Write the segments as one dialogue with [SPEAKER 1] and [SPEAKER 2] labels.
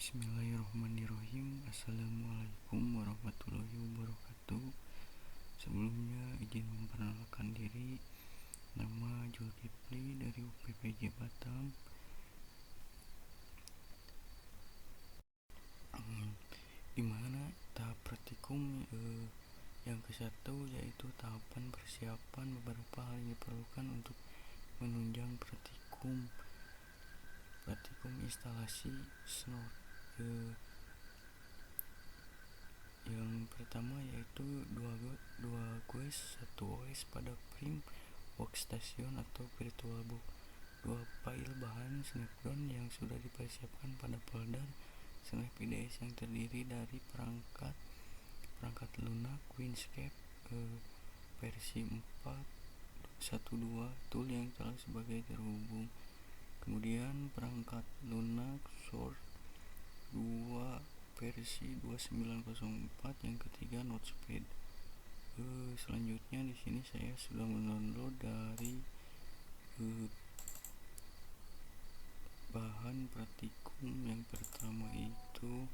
[SPEAKER 1] Bismillahirrahmanirrahim. Assalamualaikum warahmatullahi wabarakatuh. Sebelumnya izin memperkenalkan diri. Nama Zulkifli dari UPPJ Batam. Dimana tahap praktikum yang ke-1 yaitu tahapan persiapan beberapa hal yang diperlukan untuk menunjang praktikum instalasi snot. Yang pertama yaitu dua GUIS, 1 OS pada prim workstation atau virtualbox, 2 file bahan Snapdragon yang sudah dipersiapkan pada folder Snap IDS yang terdiri dari perangkat lunak Windscape versi 4.1.2 tool yang telah sebagai terhubung. Kemudian perangkat lunak Source 2 versi 2904, yang ketiga Notepad. Selanjutnya di sini saya sudah mendownload dari bahan praktikum. Yang pertama itu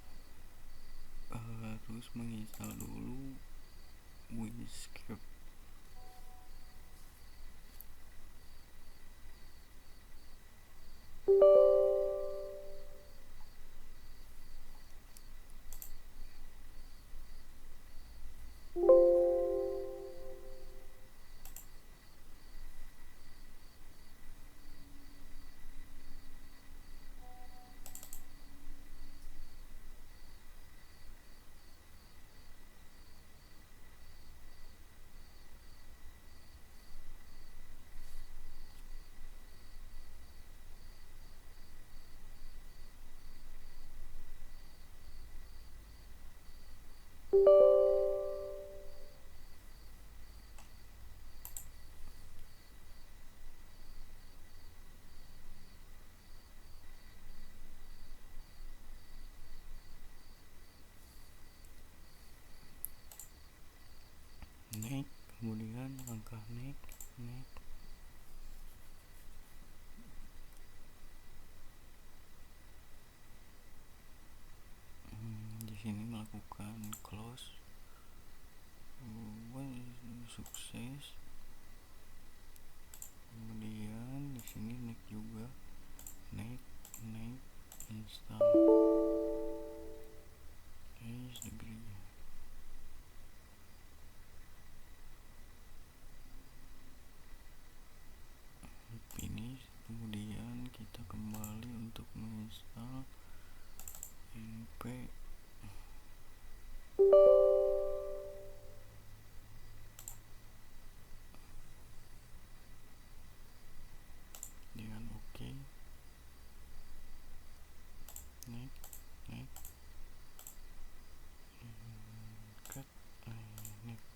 [SPEAKER 1] harus menginstal dulu Windscape. Next, kemudian langkah next. Di sini melakukan close. Sukses. Kemudian di sini next juga. Next install. Degree. Finish. Kemudian kita kembali untuk menginstal np dengan oke. Next cut. Next.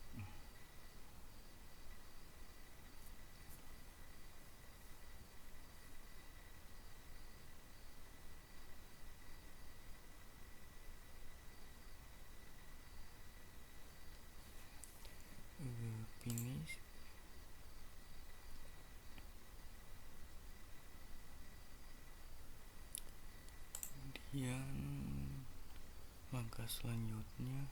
[SPEAKER 1] Finish. Kemudian langkah selanjutnya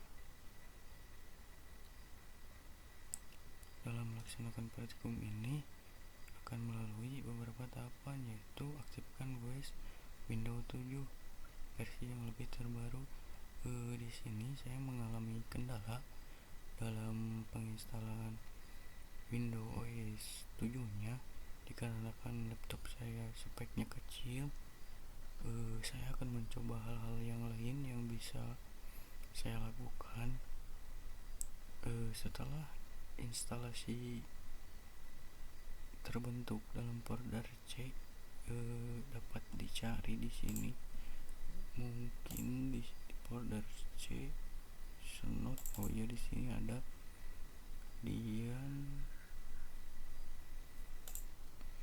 [SPEAKER 1] dalam melaksanakan praktikum ini akan melalui beberapa tahapan, yaitu aktifkan GUIS Windows 7 versi yang lebih terbaru. Di sini saya mengalami kendala dalam penginstalan Windows OS 7-nya dikarenakan laptop saya speknya kecil. Saya akan mencoba hal-hal yang lain yang bisa saya lakukan setelah instalasi terbentuk dalam folder C. Dapat dicari di sini, mungkin di folder C snot. Oh ya, di sini ada. Kemudian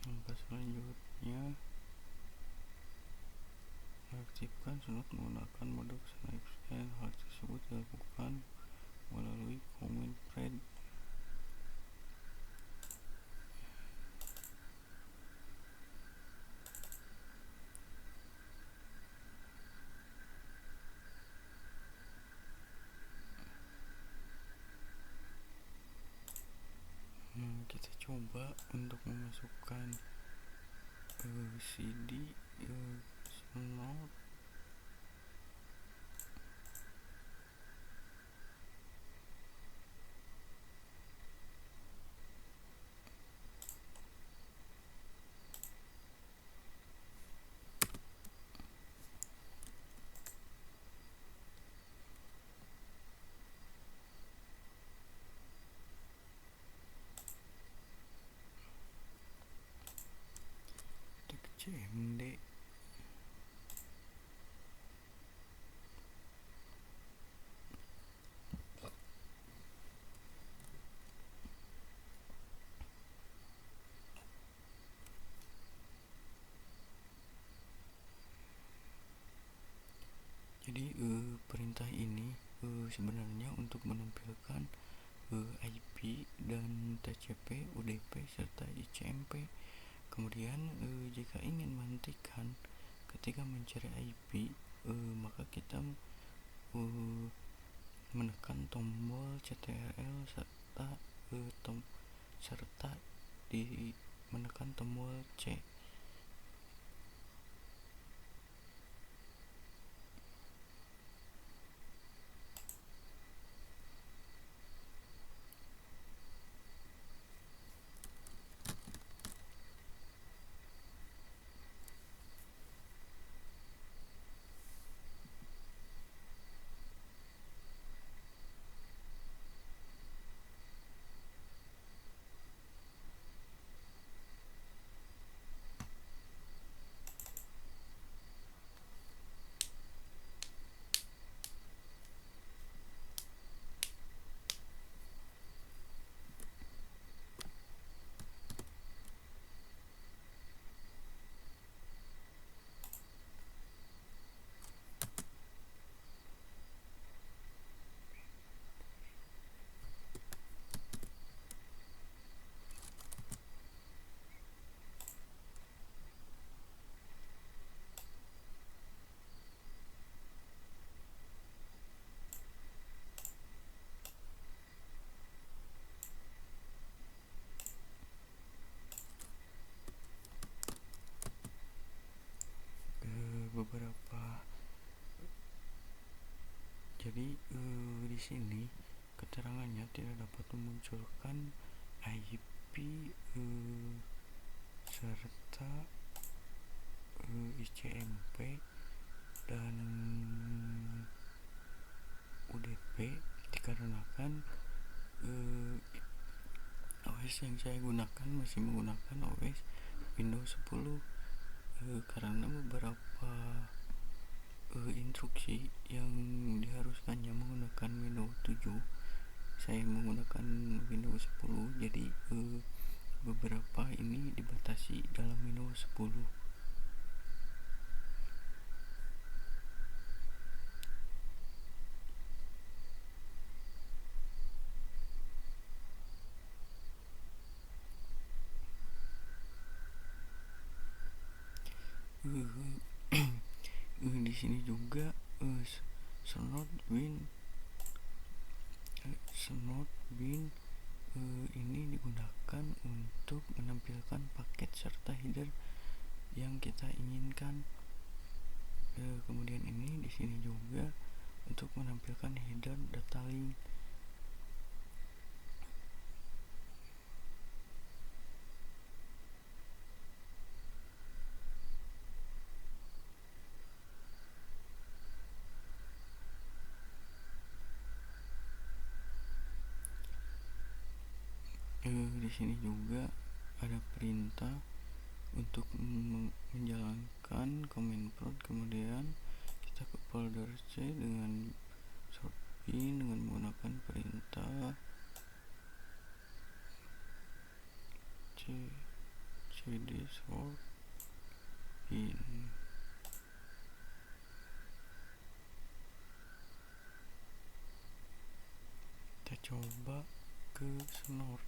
[SPEAKER 1] langkah selanjutnya aktifkan snot menggunakan mode Snapshot. Hal tersebut dilakukan melalui command pred. coba untuk memasukkan CD Snort. CMD. Jadi perintah ini sebenarnya untuk menampilkan IP dan TCP, UDP serta ICMP. Kemudian jika ingin menghentikan ketika mencari IP, maka kita menekan tombol CTRL serta menekan tombol C. Jadi di sini keterangannya tidak dapat memunculkan IP serta ICMP dan UDP dikarenakan OS yang saya gunakan masih menggunakan OS Windows 10 karena beberapa instruksi yang diharuskannya menggunakan Windows 7 saya menggunakan Windows 10, jadi beberapa ini dibatasi dalam Windows 10. Di sini juga Snort bin ini digunakan untuk menampilkan paket serta header yang kita inginkan. Kemudian ini di sini juga untuk menampilkan header data link. Di sini juga ada perintah untuk menjalankan command prompt, kemudian kita ke folder C dengan short bin dengan menggunakan perintah cd short bin. Kita coba ke Snort,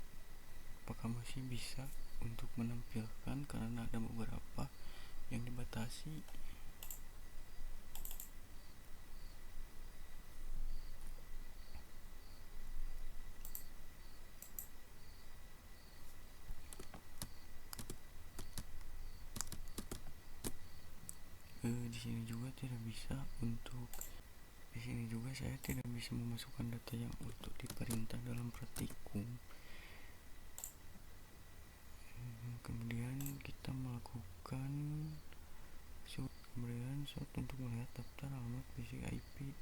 [SPEAKER 1] apakah masih bisa untuk menampilkan karena ada beberapa yang dibatasi. sini juga saya tidak bisa memasukkan data yang untuk diperintah dalam praktikum. Kemudian kita melakukan shoot untuk melihat daftar alamat fisik IP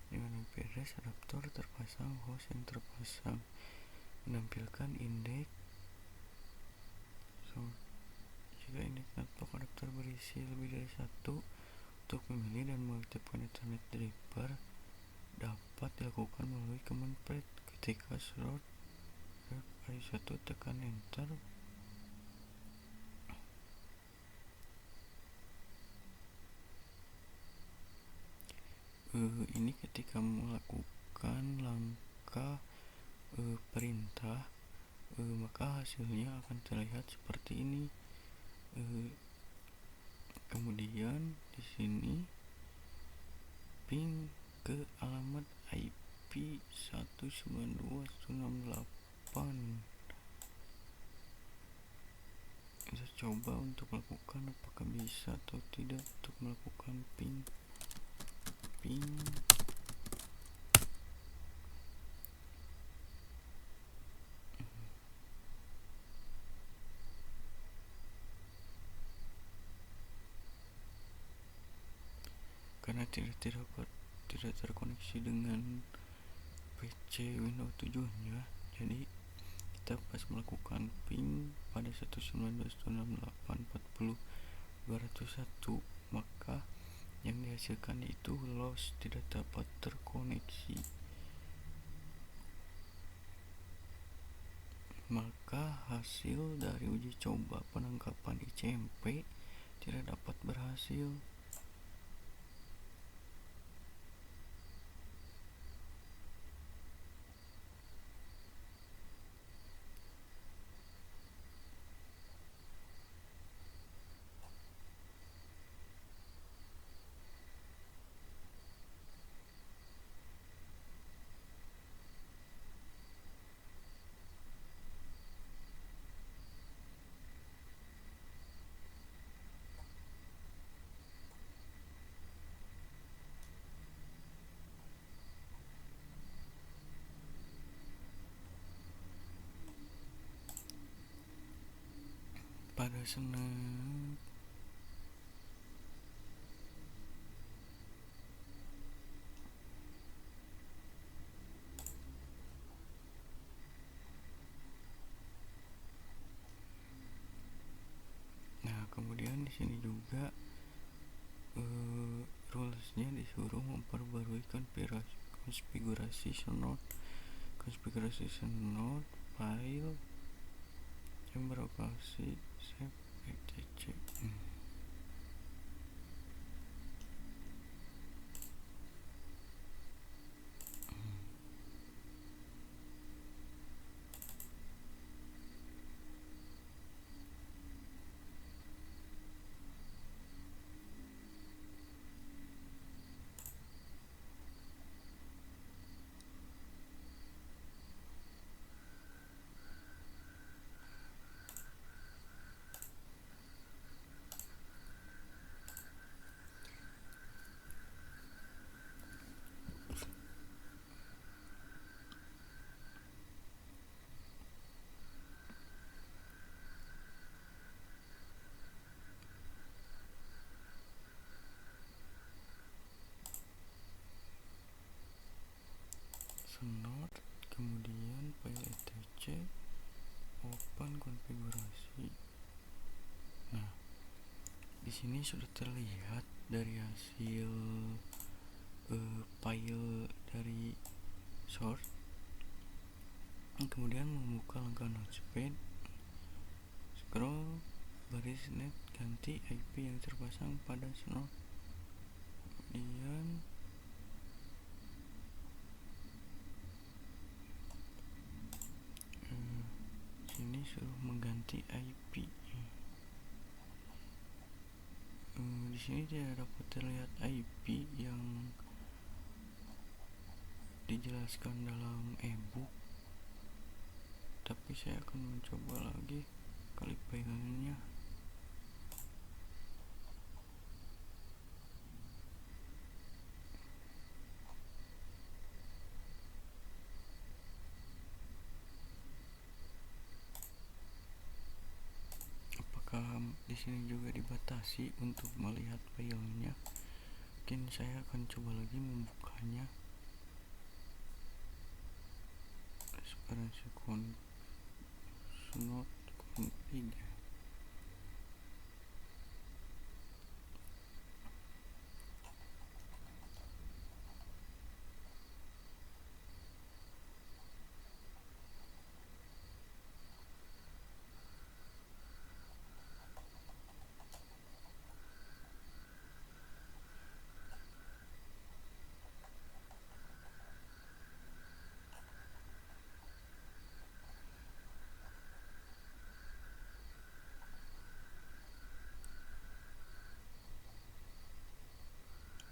[SPEAKER 1] dengan IP address adaptor terpasang, host yang terpasang, menampilkan indeks. Jika indeks network adaptor berisi lebih dari satu, untuk memilih dan mengaktifkan Ethernet driver dapat dilakukan melalui command prompt. Ketika root I1 tekan enter. Ini ketika melakukan langkah perintah, maka hasilnya akan terlihat seperti ini. Kemudian di sini ping ke alamat IP 192.168. Kita coba untuk melakukan apakah bisa atau tidak untuk melakukan ping. Karena tidak terkoneksi dengan PC Windows 7 nya, jadi kita pas melakukan ping pada 192.168.40.201, maka yang dihasilkan itu loss, tidak dapat terkoneksi. Maka hasil dari uji coba penangkapan ICMP tidak dapat berhasil. Pada senang kemudian di sini juga rulesnya disuruh memperbarui konfigurasi snot file yang berlokasi save etc. Snot, kemudian file etc, open konfigurasi. Di sini sudah terlihat dari hasil file dari source. Kemudian membuka langkah notepad, scroll baris net, ganti IP yang terpasang pada snot. Kemudian sini suruh mengganti IP. Di sini tidak dapat terlihat IP yang dijelaskan dalam ebook, tapi saya akan mencoba lagi kali pegangannya. di sini juga dibatasi untuk melihat filenya. Mungkin saya akan coba lagi membukanya. Transparency Snort config.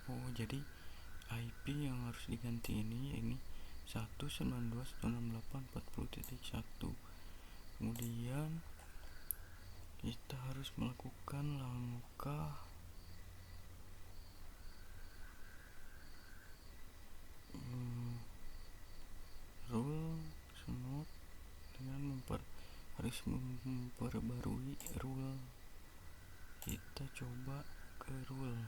[SPEAKER 1] Oh, jadi IP yang harus diganti ini 192.168.40.1. Kemudian kita harus melakukan langkah rule snort dengan harus memperbarui rule. Kita coba ke rule.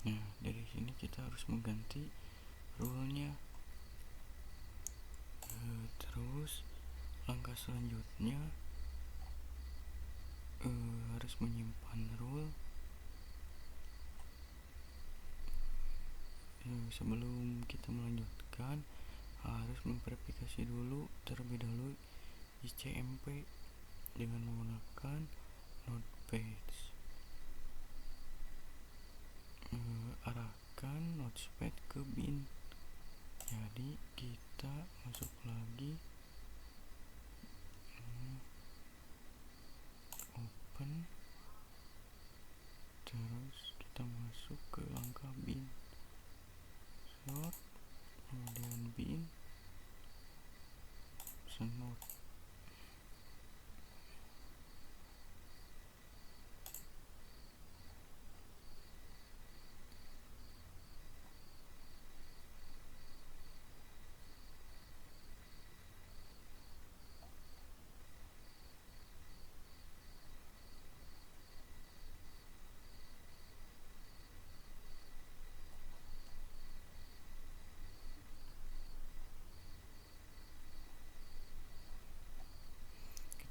[SPEAKER 1] Nah, dari sini kita harus mengganti rule-nya. Terus langkah selanjutnya harus menyimpan rule. Sebelum kita melanjutkan, harus memverifikasi dulu terlebih dahulu ICMP dengan menggunakan Notepad. Arahkan Notepad ke bin. Jadi kita masuk lagi, open, terus kita masuk ke langkah bin, snort, kemudian bin, snort.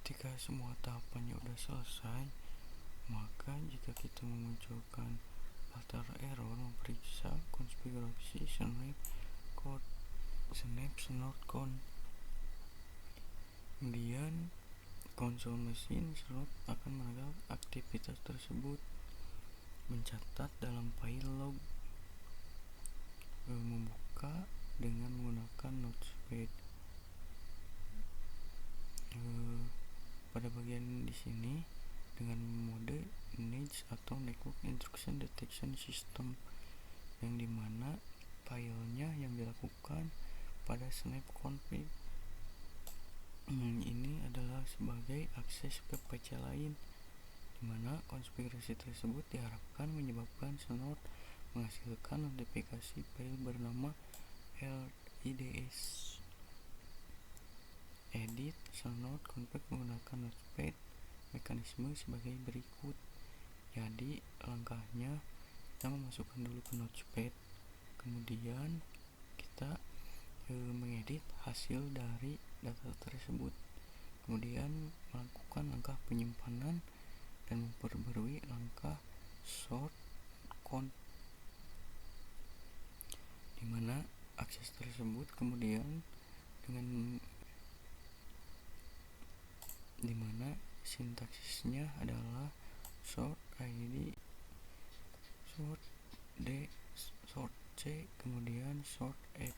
[SPEAKER 1] Ketika semua tahapannya udah selesai, maka jika kita memunculkan filter error, memeriksa konfigurasi snap snort con. Kemudian konsol mesin snort akan menangkap aktivitas tersebut, mencatat dalam file log, membuka dengan menggunakan Notepad. Pada bagian di sini dengan mode NIDS atau Network Intrusion Detection System, yang dimana filenya yang dilakukan pada snap config ini adalah sebagai akses ke PC lain, dimana konfigurasi tersebut diharapkan menyebabkan snort menghasilkan notifikasi file bernama LIDS. Edit snort config menggunakan Notepad. Mekanisme sebagai berikut. Jadi langkahnya, kita memasukkan dulu ke Notepad, kemudian kita mengedit hasil dari data tersebut, kemudian melakukan langkah penyimpanan dan memperbarui langkah sort count, dimana akses tersebut kemudian dimana sintaksisnya adalah sort id, sort d, sort c. PC, kemudian Short App.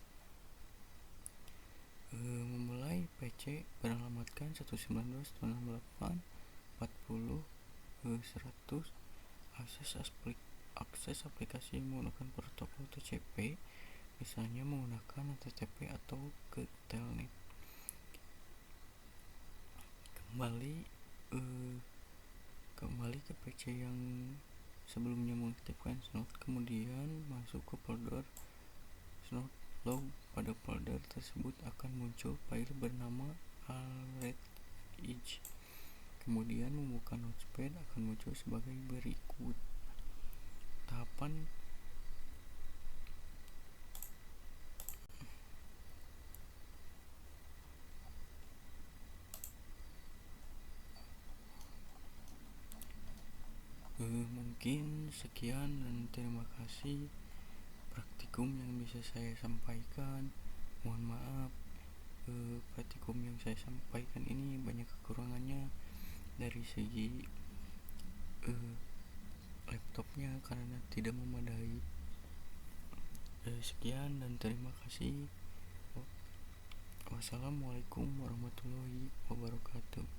[SPEAKER 1] Memulai PC beralamatkan 192.168.40.100. Akses aplikasi menggunakan protokol TCP, misalnya menggunakan HTTP atau ke telnet. Kembali ke PC yang sebelumnya mengaktifkan Snot, kemudian masuk ke folder Snot log. Pada folder tersebut akan muncul file bernama alert.ij. Kemudian membuka Notepad akan muncul sebagai berikut. Tahapan mungkin sekian dan terima kasih praktikum yang bisa saya sampaikan. Mohon maaf, praktikum yang saya sampaikan ini banyak kekurangannya dari segi laptopnya karena tidak memadai. Sekian dan terima kasih. Wassalamualaikum warahmatullahi wabarakatuh.